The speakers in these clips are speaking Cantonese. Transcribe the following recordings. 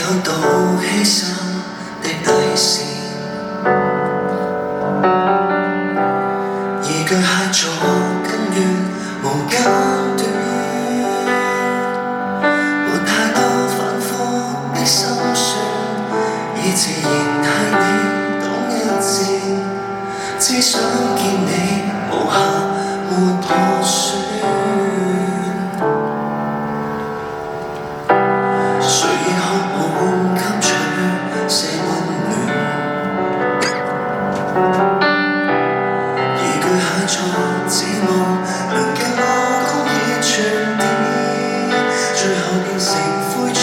向到犧牲的底線，而腳下咗根源無間斷，沒太多反覆的心酸，以自然替你擋一箭，只想見你無瑕沒破損。指望能夠高熱傳電，最後變成灰燼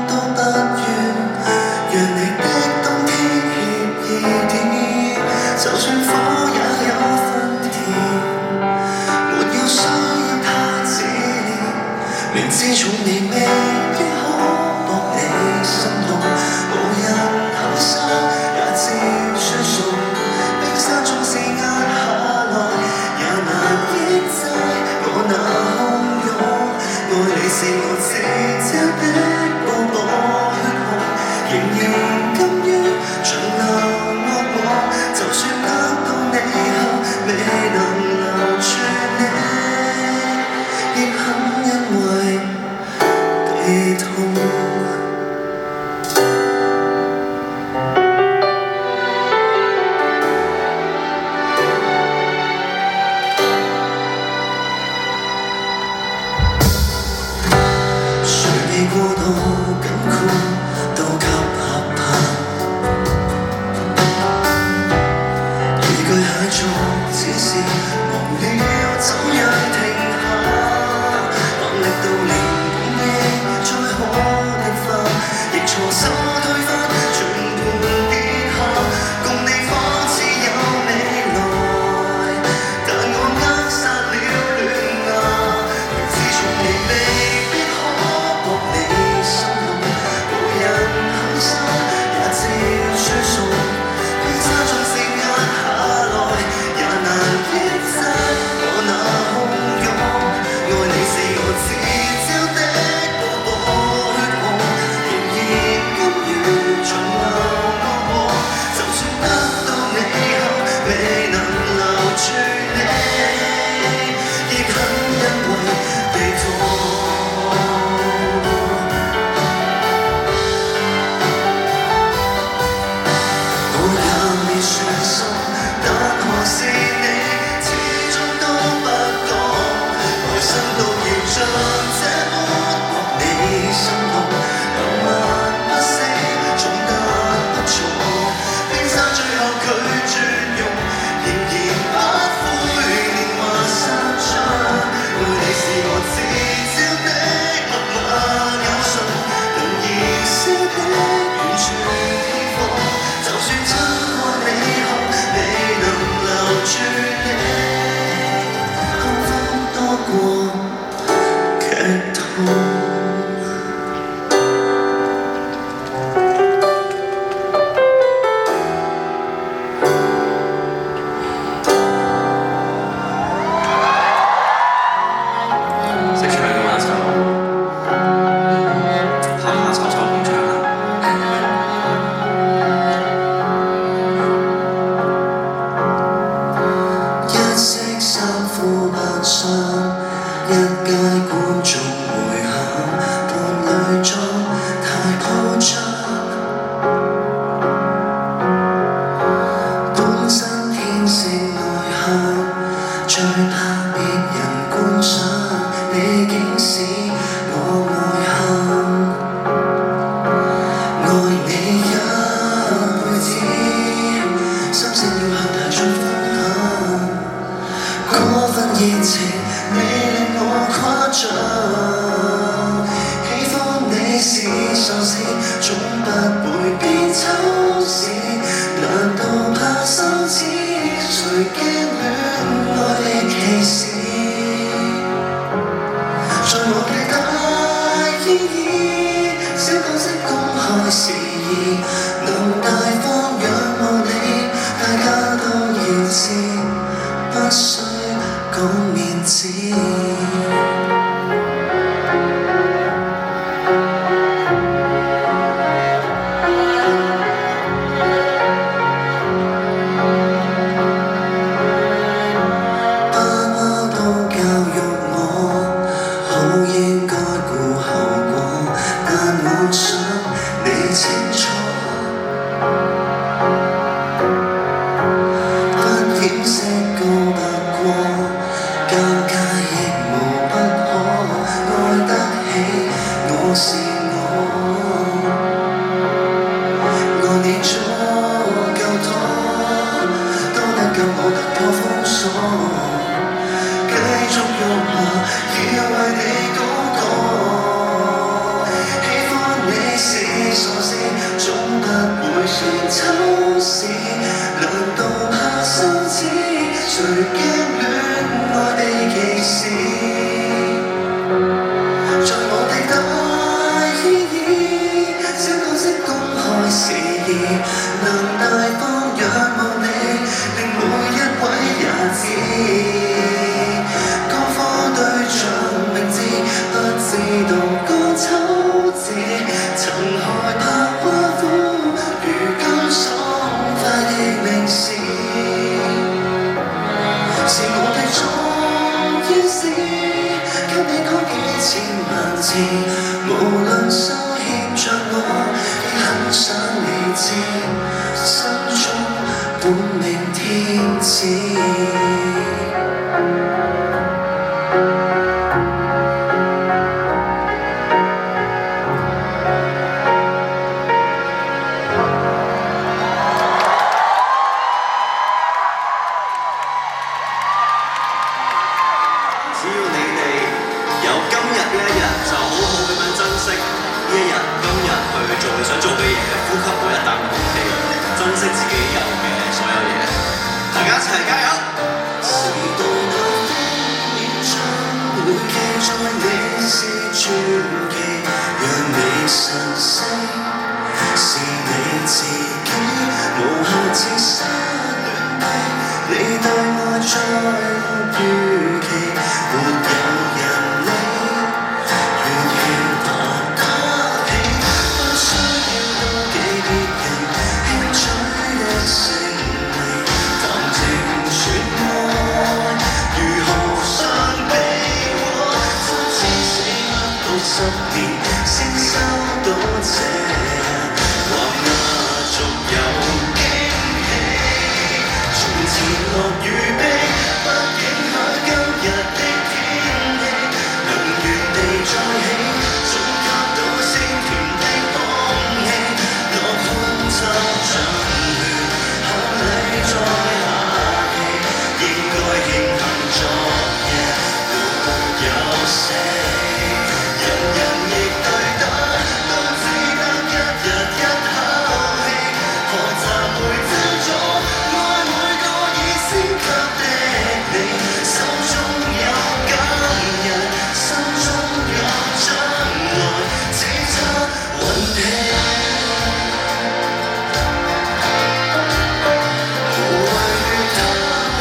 都不願，讓你的冬天協議點，就算火也有分甜，沒有需要太自戀，明知重你未必可博你心動，無人肯生也照相送，冰山縱是壓下來難抑制我那洶湧，愛你是我自嘲的個個血紅，仍然甘於長流惡我，就算得到你後未能留住你，亦很因為地痛。過度緊箍都給合拍，而巨蟹座只是忘了怎樣停下，奮力到連本應再可的花，亦錯手推翻全盤跌下，共你仿似有未來，但我扼殺了戀芽，明知從你未能大方仰慕你，大家都熱切，不需講面子。我是愛你足夠多，都能夠我突破封鎖，繼續用來要為你高歌。喜歡你是傻事，總不會算醜事，難道怕羞恥？誰驚戀愛被歧視？在我的大意義，小角色公開事宜，能大方仰望你，令每一位也知。高科對象明知不知道個醜字，曾害怕挖苦，如今爽快地明示，是我的重要事。給你講幾千萬次，無論羞欠着我，亦很想你知，心中本命天子。只要你哋有今日呢一日，就好好咁樣珍惜呢一日，今日去做你想做嘅嘢，呼吸每一啖空氣，珍惜自己有嘅所有嘢。大家一齊加油！時代那封面將會記載你是傳奇，讓你神聖是你自己，無限次失戀的你對愛再沒預期，沒有人理，願要談打氣，不需要妒忌別人輕取的勝利，談情說愛如何相比過，真似死不到10年先收到這或那仲有驚喜，從前落雨冰不影響今日的天氣，能原地再起，總吸到鮮甜的空氣，落空抽獎券，合理再下期，應該慶幸昨夜沒有死，人人亦對等，都只得一日一口氣，學習每朝早愛每個已先給的你，手中有今日，心中有將來，只差運氣。無謂與他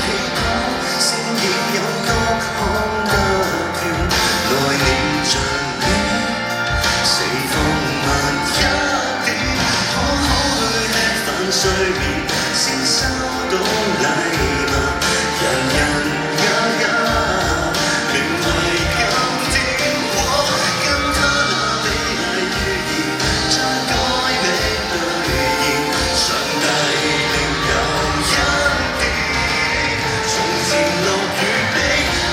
起跑，先已有各項特權，來年像你，四方慢一點，好好去吃飯睡眠，先收到禮物，人人也有聯繫今天，我跟他那美麗預言，將該未兌現，上帝另有一點，從前落雨冰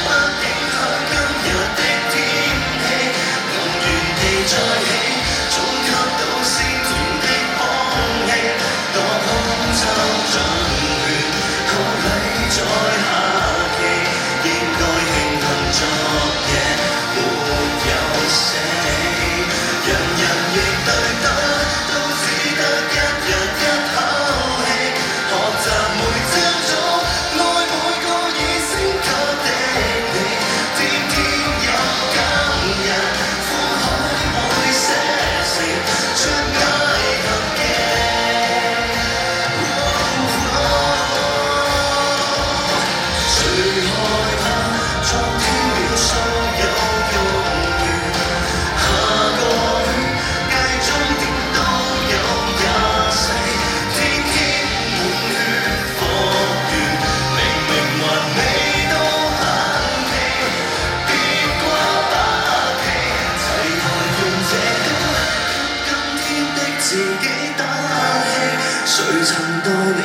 不影響今日的天氣，能原地再起，總吸到鮮甜的空氣，落空抽獎券，學禮在下期，應該慶幸昨夜沒有死，人人亦對等，都只得一日一口氣，學習每朝早愛每個已先給的你，天天有今日，苦海每些成，出埃及記。誰害怕昨天秒數有用完，下個圈界終點都有24，天天滿血復原，明明還未到限期，別掛把氣，齊來用這歌給今天的自己打氣，誰曾待你？